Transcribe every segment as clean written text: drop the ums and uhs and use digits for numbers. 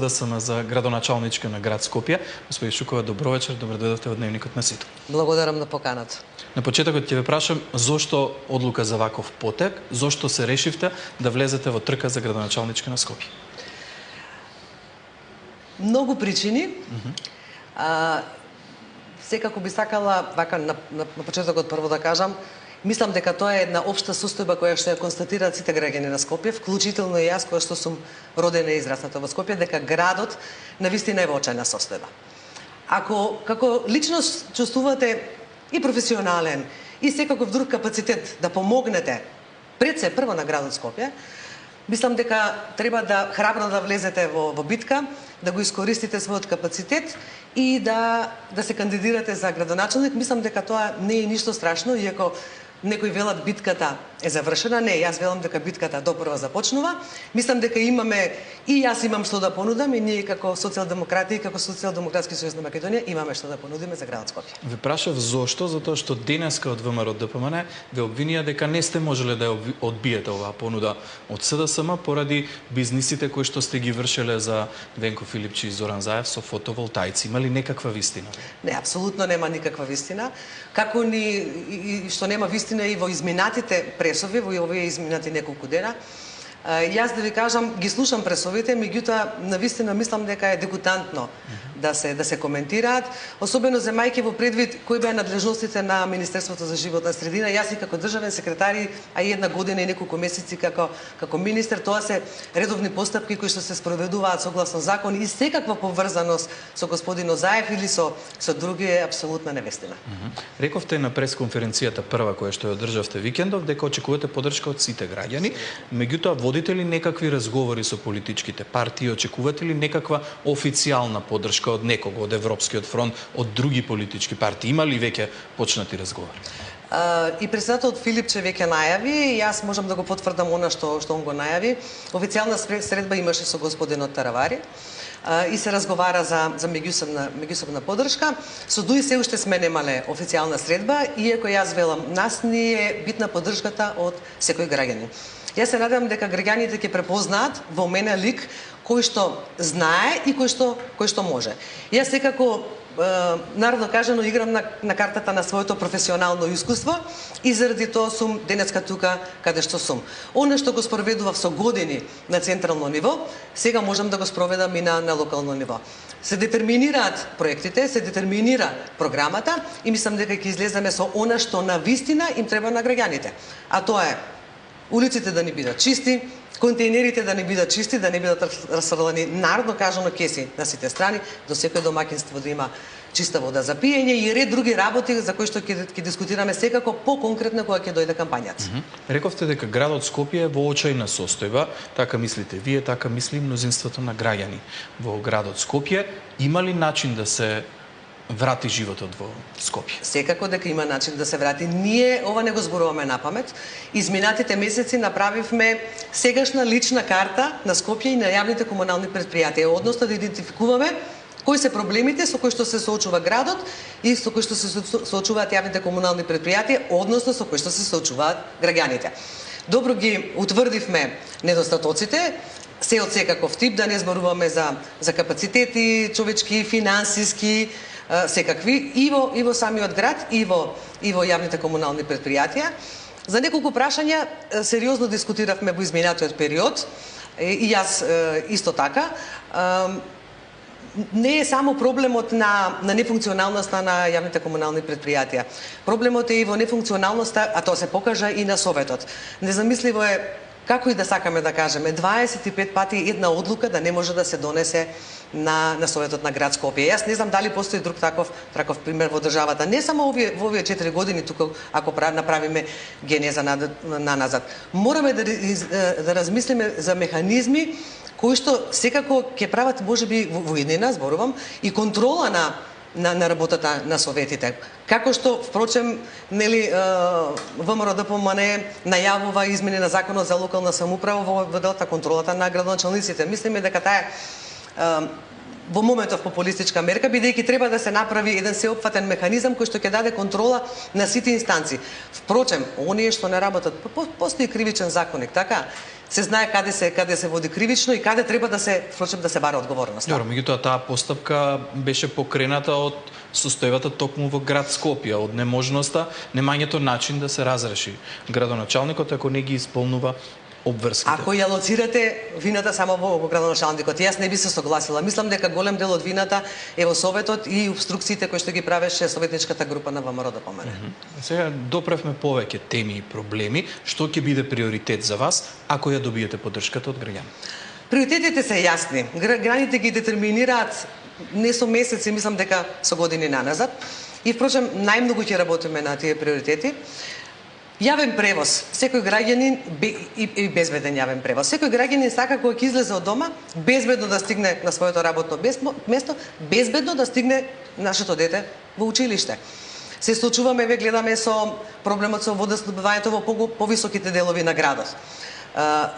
ДСМ за градоначалничка на град Скопје. Господи Шукова, добро вечер, добро дојдовте во Дневникот на Сито. Благодарам на поканата. На почетокот ќе ве прашам зошто одлука за ваков потек, зошто се решивте да влезете во трка за градоначалничка на Скопје? Многу причини. Секако би сакала вака на почетокот прво да кажам, мислам дека тоа е една општа состојба која што ја констатираат сите граѓани на Скопје, вклучително и јас која што сум родена и израсната во Скопје, дека градот навистина е во очајна состојба. Ако како личност чувствувате и професионален и секаков друг капацитет да помогнете пред се прво на градот Скопје, мислам дека треба да храбро да влезете во битка, да го искористите својот капацитет и да се кандидирате за градоначалник. Мислам дека тоа не е ништо страшно, иако некои велат битката е завршена. Не, јас велам дека битката допрва започнува. Мислам дека имаме, и јас имам што да понудам, и ние како социјалдемократи и како Социјалдемократски сојуз на Македонија имаме што да понудиме за градот Скопје. Ве прашав зошто, затоа што денеска од ВМРО ДПМН ве обвинија дека не сте можеле да ја одбиете оваа понуда од СДСМ поради бизнисите кои што сте ги вршеле за Венко Филипчи и Зоран Заев со фотоволтаици. Има ли некаква вистина? Не, апсолутно нема никаква вистина. Како ни и што нема вистина и во изминатите пресови, во овие изминати неколку дена. Јас да ви кажам, ги слушам пресовите, меѓутоа навистина мислам дека е дегутантно да се коментираат, особено земајќи во предвид кои беа надлежностите на Министерството за животна средина. Јас и како државен секретар, а и една година и неколку месеци како министер, тоа се редовни постапки кои што се спроведуваат согласно закон и секаква поврзаност со господин Озаев или со други е апсолутна невестина. Рековте на пресконференцијата прва која што ја одржавте викендов дека очекувате поддршка од сите граѓани, меѓутоа водите ли некакви разговори со политичките партии, очекувате ли некаква официјална поддршка од некого, од Европскиот фронт, од други политички партии? Има ли веќе почнати разговори? И председателот Филипче веќе најави, јас можам да го потврдам она што он го најави. Официјална средба имаше со господинот Таравари и се разговара за меѓусобна поддршка. Со ДУИ се уште сме немале официјална средба, иако јас велам, нас ни е битна поддршката од секој граѓанин. Јас се надевам дека граѓаните ќе препознаат во мене лик кој што знае и кој што може. Јас секако народно кажано играм на картата на своето професионално искуство и заради тоа сум денеска тука каде што сум. Оно што го спроведував со години на централно ниво, сега можам да го спроведам и на локално ниво. Се детерминираат проектите, се детерминира програмата и мислам дека ќе излеземе со она што на вистина им треба на граѓаните. А тоа е улиците да ни бидат чисти, контейнерите да не бидат чисти, да не бидат расфрлани народно кажано кеси на сите страни, до секој домаќинство да има чиста вода за пиење и ред други работи за кои што ќе дискутираме секако по-конкретно кога ќе дојде кампањата. Рековте дека градот Скопје е во очајна состојба, така мислите вие, така мисли мнозинството на граѓани во градот Скопје. Има ли начин да се врати животот во Скопје? Секако дека има начин да се врати. Ние ова не го зборуваме напамет. Изминатите месеци направивме сегашна лична карта на Скопје и на јавните комунални претпријатија, односно да идентификуваме кои се проблемите со кои што се соочува градот и со кои што се соочуваат јавните комунални претпријатија, односно со кои што се соочуваат граѓаните. Добро ги утврдивме недостатоците, се од секаков тип, да не зборуваме за капацитети, човечки, финансиски, секакви, и во самиот град, и во јавните комунални претпријатија. За неколку прашања сериозно дискутиравме во изминатиот период, и јас исто така. Не е само проблемот на нефункционалноста на јавните комунални претпријатија. Проблемот е и во нефункционалноста, а тоа се покажа и на Советот. Незамисливо е, како и да сакаме да кажеме, 25 пати една одлука да не може да се донесе на Советот на град Скопје. Јас не знам дали постои друг таков пример во државата. Не само во овие 4 години тука, ако направиме генеза назад. Мораме да размислиме за механизми кои што секако ќе прават, можеби во иднина, зборувам, и контрола на работата на советите. Како што, впрочем, нели, ВМРО ДПМН најавува измени на Законот за локална самоуправа во делата контролата на градоначалниците. Мислиме дека таа во моментов популистичка мерка, бидејќи треба да се направи еден сеопфатен механизам кој што ќе даде контрола на сите инстанции. Впрочем, оние што не работат, постои кривичен законник, така? се знае каде се води кривично и каде треба да се бара одговорноста. Добро, меѓутоа таа постапка беше покрената од состојбата токму во град Скопје, од неможноста, немањето начин да се разреши градоначалникот ако не ги исполнува обврските. Ако ја лоцирате вината само во градоначалникот, јас не би се согласила. Мислам дека голем дел од вината е во Советот и обструкциите кои што ги правеше советничката група на ВМРО да помене. Сега допревме повеќе теми и проблеми. Што ќе биде приоритет за вас ако ја добиете поддршката од граѓани? Приоритетите се јасни. Граѓаните ги детерминираат не со месеци, мислам дека со години наназад. И впрочем, најмногу ќе работиме на тие приоритети. Јавен превоз. Секој граѓанин и безбеден јавен превоз. Секој граѓанин сака кога ќе излезе од дома безбедно да стигне на своето работно место, безбедно да стигне нашето дете во училиште. Се случуваме, гледаме со проблемот со водоснабдувањето во повисоките делови на градот.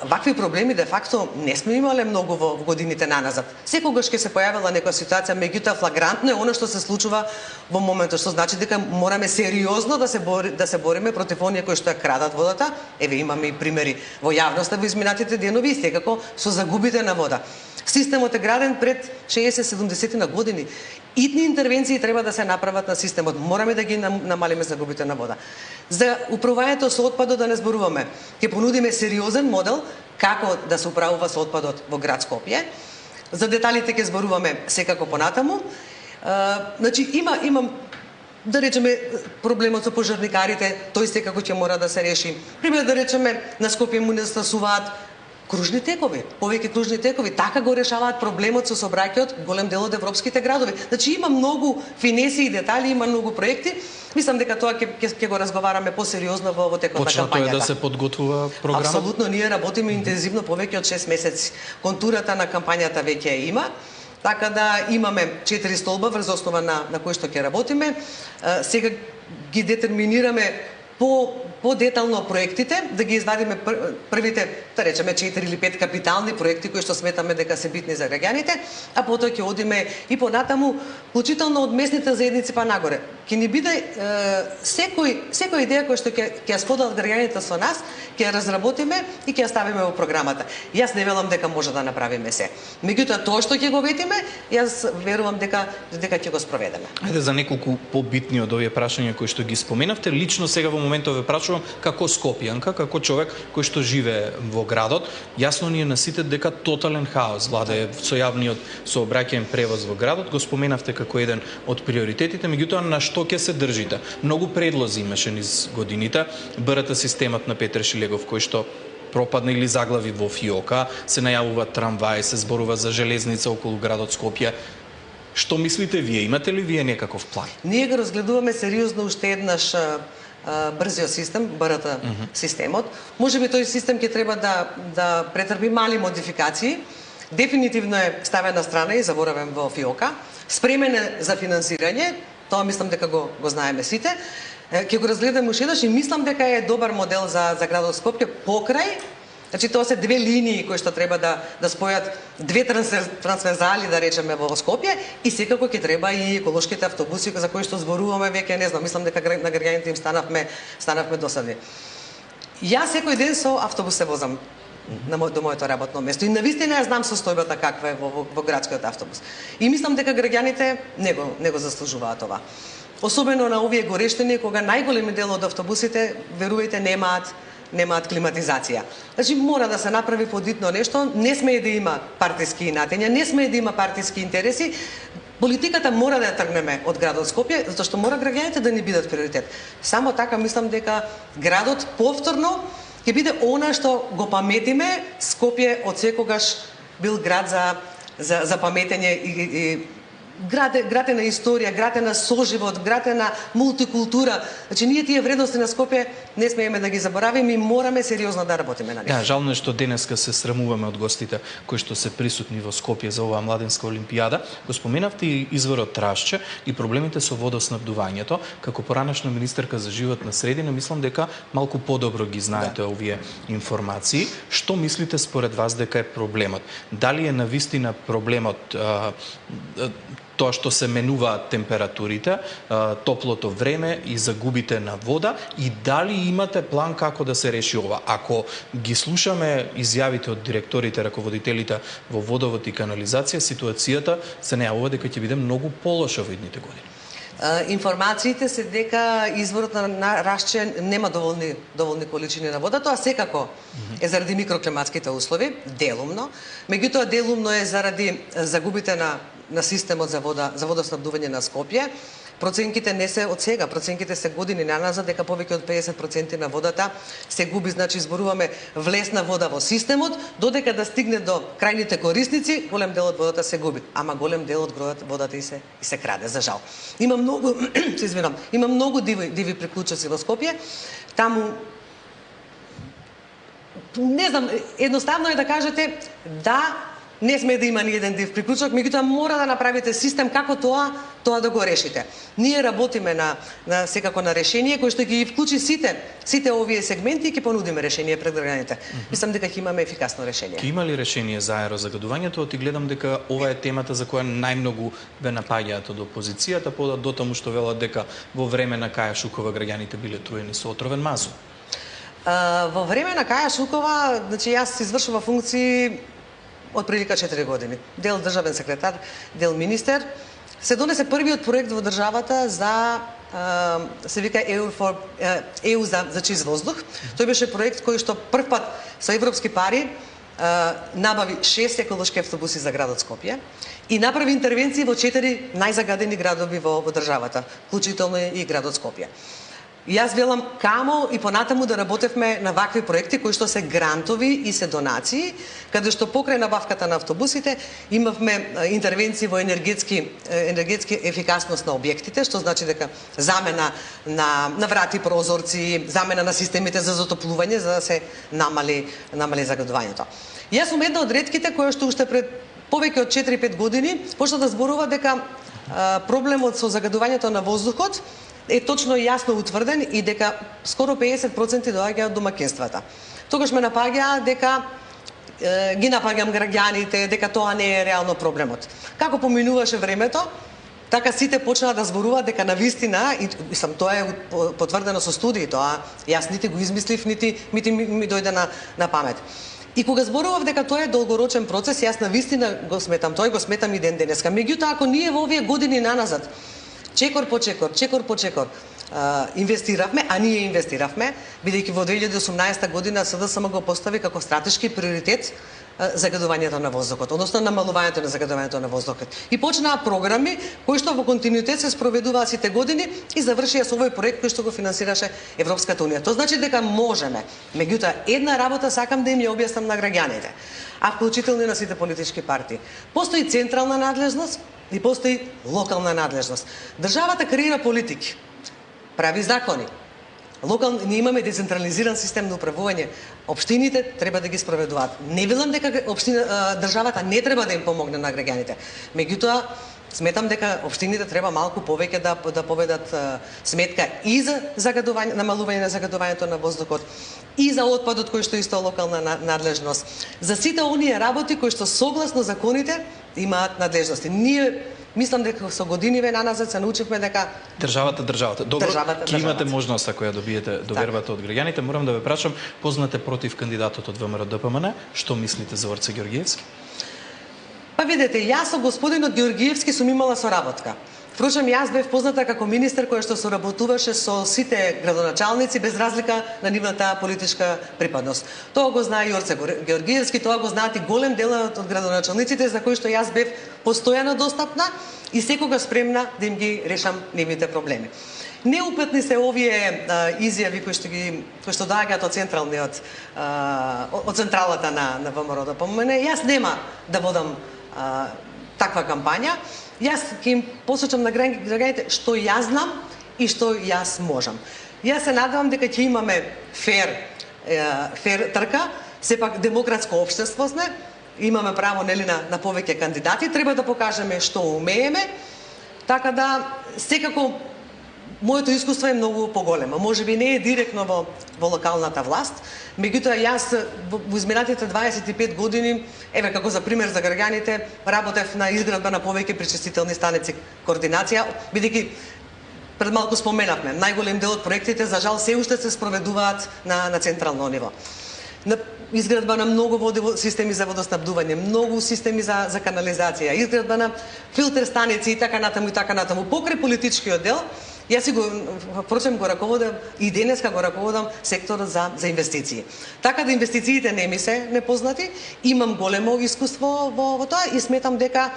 Вакви проблеми де факто не сме имале многу во годините наназад. Секогаш ќе се појавила некоја ситуација, меѓутоа флагрантно е она што се случува во моментот, што значи дека мораме сериозно да се бориме против оние кои што ја крадат водата. Еве имаме и примери во јавноста во изминатите денови и секако со загубите на вода. Системот е граден пред 60-70 на години. Итни интервенции треба да се направат на системот. Мораме да ги намалиме загубите на вода. За управувањето со отпадот да не зборуваме. Ќе понудиме сериозен модел како да се управува со отпадот во град Скопје. За деталите ќе зборуваме секако понатаму. Значи имам да речеме проблемот со пожарникарите, тој секако ќе мора да се реши. Пример да речеме на Скопје му недостасуваат кружни текови, повеќе кружни текови, така го решаваат проблемот со сообраќајот голем дел од европските градови. Значи има многу финеси и детали, има многу проекти. Мислам дека тоа ќе го разговараме посериозно во текот на кампањата. Почнато е да се подготвува програма? Апсолутно, ние работиме интензивно повеќе од 6 месеци. Контурата на кампањата веќе ја има. Така да имаме 4 столба врз основа на кои што ќе работиме. Сега ги детерминираме по детално проектите, да ги извадиме првите, да речеме 4 или 5 капитални проекти кои што сметаме дека се битни за граѓаните, а потоа ќе одиме и понатаму, вклучително од местните заедници па нагоре. Ќе ни биде секоја идеја која што ќе ја споделат граѓаните со нас, ќе ја разработиме и ќе ја ставиме во програмата. Јас не велам дека може да направиме се. Меѓутоа тоа што ќе го ветиме, јас верувам дека ќе го спроведеме. Ајде за неколку побитни од овие прашања кои што ги споменавте, лично сега во моментот ве прашувам како скопјанка, како човек кој што живее во градот, јасно ни е на сите дека тотален хаос владее со јавниот сообраќајен превоз во градот. Го споменавте како еден од приоритетите, меѓутоа на што ќе се држите? Многу предлози имаше низ годините, БРТ системот на Петер Шилегов кој што пропадна или заглави во фиока, се најавува трамваи, се зборува за железница околу градот Скопје. Што мислите вие? Имате ли вие некаков план? Ние го разгледуваме сериозно уште еднаш брзиот систем, БРТ системот. Можеби тој систем ќе треба да претрпи мали модификации. Дефинитивно е ставен на страна и заборавен во фиока. Спремен е за финансирање, тоа мислам дека го знаеме сите. Ќе го разгледаме уште еднаш и мислам дека е добар модел за градот Скопје покрај. Значи тоа се две линии кои што треба да спојат две трансверзали, да речеме, во Скопје и секако ќе треба и еколошките автобуси за кои што зборуваме веќе, не знам, мислам дека на граѓаните им станавме досадни. Јас секој ден со автобус се возам до моето работно место и навистина ја знам состојбата каква е во градскиот автобус. И мислам дека граѓаните не го заслужуваат това. Особено на овие горештини кога најголеми дел од автобусите, верувајте, немаат климатизација. Значи мора да се направи подитно нешто, не смее да има партиски инатења, не смее да има партиски интереси. Политиката мора да ја тргнеме од градот Скопје, затоа што мора граѓаните да ни бидат приоритет. Само така мислам дека градот повторно ќе биде она што го паметиме. Скопје од секогаш бил град за паметење и град е на историја, град е на соживот, град е на мултикултура. Значи ние тие вредности на Скопје не смееме да ги заборавиме и мораме сериозно да работиме на нив. Да, жално е што денеска се срамуваме од гостите кои што се присутни во Скопје за оваа младенска олимпијада. Го споменавте и изворот Трашче и проблемите со водоснабдувањето. Како поранешна министерка за животна средина, мислам дека малку подобро ги знаете овие информации. Што мислите според вас дека е проблемот? Дали е навистина проблемот тоа што се менуваат температурите, топлото време и загубите на вода, и дали имате план како да се реши ова? Ако ги слушаме изјавите од директорите, раководителите во водовод и канализација, ситуацијата се најавува дека ќе биде многу полоша во идните години. Информациите се дека изворот на Рашче нема доволни количини на вода, тоа секако е заради микроклиматските услови, делумно, меѓутоа делумно е заради загубите на системот за водоснабдување на Скопје. Проценките не се од сега, проценките се години наназад дека повеќе од 50% на водата се губи, значи зборуваме влезна вода во системот, додека да стигне до крајните корисници, голем дел од водата се губи, ама голем дел од водата и се краде, за жал. Има многу, се извинам, има многу диви приклучоци во Скопје. Таму не знам, едноставно е да кажете да не сме да има ни еден див приклучок, меѓутоа мора да направите систем како тоа да го решите. Ние работиме на секако на решение кој што ги вклучи сите овие сегменти и ќе понудиме решение пред граѓаните. Мислам дека ќе имаме ефикасно решение. Ќе има ли решение за аерозагадувањето? Ти гледам дека ова е темата за која најмногу ве напаѓаат од опозицијата, подат до таму што велат дека во време на Каја Шукова граѓаните биле труени со отровен мазут. Во време на Каја Шукова, значи јас извршува функции од прилика 4 години. Дел државен секретар, дел министер. Се донесе првиот проект во државата за се вика EU за чист воздух. Тој беше проект кој што прв пат со европски пари набави 6 еколошки автобуси за градот Скопје и направи интервенции во 4 најзагадени градови во државата, вклучително и градот Скопје. И јас велам камо и понатаму да работевме на вакви проекти кои што се грантови и се донации, каде што покрај набавката на автобусите имавме интервенции во енергетски ефикасност на објектите, што значи дека замена на врати, прозорци, замена на системите за затоплување за да се намали загадувањето. Јас сум една од ретките која што уште пред повеќе од 4-5 години почна да зборува дека проблемот со загадувањето на воздухот е точно и јасно утврден и дека скоро 50% доаѓа од домаќинствата. Тогаш ме напаѓа дека ги напаѓам граѓаните, дека тоа не е реално проблемот. Како поминуваше времето, така сите почнаа да зборуваат дека навистина, и тоа е потврдено со студии, тоа јас нити го измислив, нити ми дојде на памет. И кога зборував дека тоа е долгорочен процес, јас навистина го сметам, тој го сметам и ден денеска. Меѓутоа, ако ние во овие години наназад чекор по чекор инвестиравме, а ние инвестиравме, бидејќи во 2018 година СДСМ го постави како стратешки приоритет загадувањето на воздухот, односно намалувањето на загадувањето на воздухот. И почнаа програми кои што во континуитет се спроведуваа сите години и завршија со овој проект кој што го финансираше Европската унија. Тоа значи дека можеме. Меѓутоа, една работа сакам да им ја објаснам на граѓаните, а вклучително и на сите политички партии. Постои централна надлежност и постои локална надлежност. Државата креира политики, прави закони. Ние имаме децентрализиран систем на управување. Општините треба да ги спроведуваат. Не велам дека државата не треба да им помогне на граѓаните. Меѓутоа, сметам дека општините треба малку повеќе да поведат сметка и за намалување на загадувањето на воздухот, и за отпадот кој што исто локална надлежност. За сите оние работи кои што согласно законите имаат надлежности. Ние мислам дека со годиниве наназад се научивме дека државата. Добро, ќе имате можност ако ја добиете довербата од граѓаните. Морам да ве прашам, познате против кандидатот од ВМРО-ДПМН, што мислите за Орце Ѓоргиевски? Па видете, јас со господинот Ѓоргиевски сум имала соработка. Впрочем, јас бев позната како министер која што соработуваше со сите градоначалници без разлика на нивната политичка припадност. Тоа го знае и Орце Ѓоргиевски, тоа го знаат и голем дел од градоначалниците за кои што јас бев постојано достапна и секогаш спремна да им ги решам нивните проблеми. Неупитни се овие изјави кои што доаѓаат од централата на ВМРО-ДПМН. Јас нема да водам таква кампања. Јас ќе им посочам на граѓаните што јас знам и што јас можам. Јас се надевам дека ќе имаме фер трка, сепак демократско општество сме, имаме право нели на повеќе кандидати, треба да покажеме што умееме, така да секако моето искуство е многу поголемо. Можеби не е директно во локалната власт, меѓутоа јас во изминатите 25 години, еве како за пример за граѓаните, работев на изградба на повеќе пречистителни станици, координација, бидејќи пред малку споменавме, најголем дел од проектите за жал се уште се спроведуваат на централно ниво. На изградба на многу системи за водоснабдување, многу системи за канализација, изградба на филтер станици и така натаму и така натаму. Покрај политичкиот дел, јас си го впрочем го раководам и денеска го раководам секторот за инвестиции. Така да инвестициите не ми се непознати, имам големо искуство во тоа и сметам дека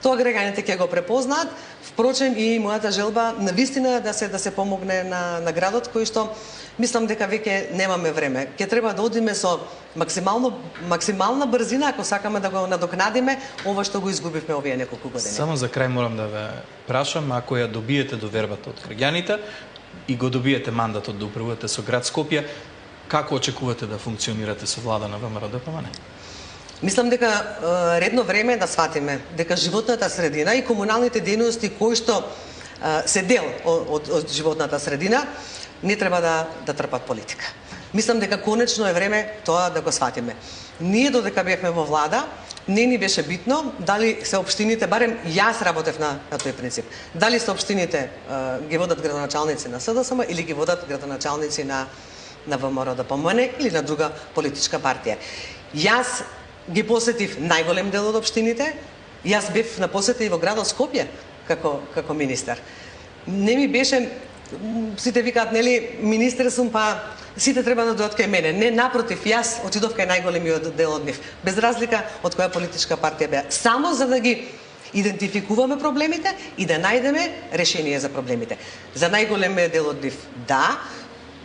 тоа граѓаните ќе го препознаат. Впрочем и мојата желба на вистина да се помогне на градот кој што мислам дека веќе немаме време. Ќе треба да одиме со максимална брзина ако сакаме да го надокнадиме ова што го изгубивме овие неколку години. Само за крај морам да ве прашам, ако ја добиете довербата од граѓаните и го добиете мандатот да управувате со град Скопје, како очекувате да функционирате со влада на ВМРО-ДПМН? Мислам дека редно време е да сватиме дека животната средина и комуналните дејности кои што се дел од животната средина не треба да трпат политика. Мислам дека конечно е време тоа да го сватиме. Ние додека бевме во влада, не ни беше битно дали се општините, барем јас работев на тој принцип, дали се општините ги водат градоначалници на СДСМ или ги водат градоначалници на ВМРО-ДПМН или на друга политичка партија. Јас ги посетив најголем дел од општините, јас бев на посета и во градот Скопје како министер. Не ми беше, сите викаат, нели, министер сум, па сите треба да дојдат кај мене. Не, напротив, јас отидов кај најголемиот дел од нив, без разлика од која политичка партија беа, само за да ги идентификуваме проблемите и да најдеме решение за проблемите. За најголемиот дел од нив, да,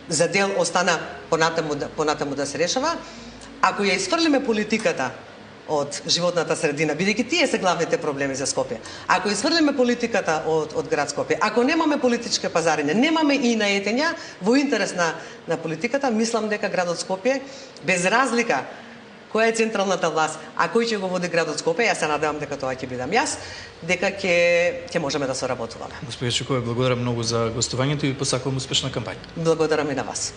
за дел остана понатаму да се решава. Ако ја изфрлиме политиката од животната средина, бидејќи тие се главните проблеми за Скопје, ако изфрлиме политиката од град Скопје, ако немаме политички пазариња, немаме и наетења во интерес на политиката, мислам дека градот Скопје, без разлика која е централната власт, а кој ќе го води градот Скопје, јас се надевам дека тоа ќе бидам јас, дека ќе можеме да соработуваме. Господине Чукова, благодарам многу за гостувањето и ви посакувам успешна кампања. Благодарам и на вас.